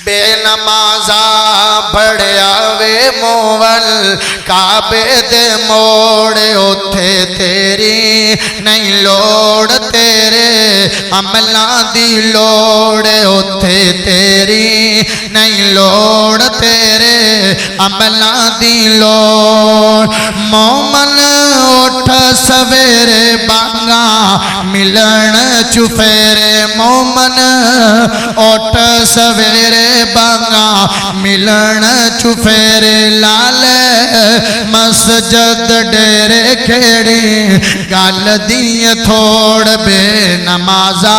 بے نمازا بھڑیا وے موول کعبے دے موڑے اوتھے تیری نہیں لوڑ تیرے عملاں دی لوڑ اوتھے تیری نہیں لوڑ تیرے عملاں دی لوڑ مومن اٹھ سویرے بانگا ملن چفیرے مومن اٹھ سویرے بانگا ملن چفیرے لالے مسجد ڈیرے کھیڑی گل دی تھوڑ بے نمازا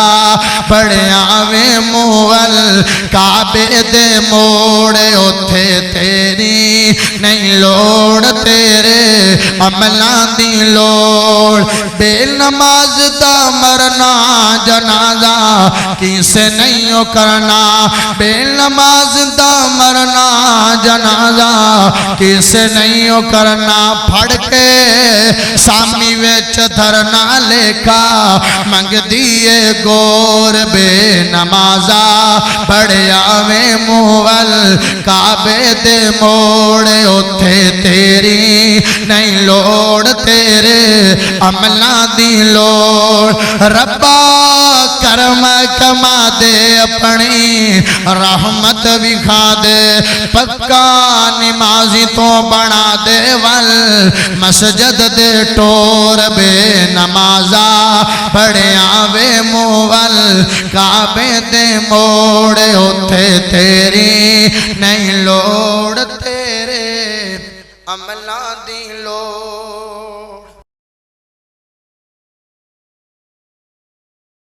پڑھیا وے مول کعبے دے موڑے اوتھے تیری نہیں لوڑ تیرے عملاں دی لوڑ بے نماز دا مرنا جنازہ کسے نہیں کرنا بے نماز دا مرنا جنازہ کسے نہیں کرنا پھڑ کے سامی ویچ دھرنا لکھا منگ دیئے گور بے نمازہ پڑھیا وے مول کعبے دے موڑے اوتھے تیری نہیں لوڑ تیرے عملاں دی لوڑ ربا کرم کما دے اپنی رحمت وکھا دے پکا نمازی تو بنا دے ول مسجد دے ٹور بے نمازا پڑھیا وے مول کعبے دے موڑے اوتھے تیری نہیں لوڑ تیرے عملاں دی لوڑ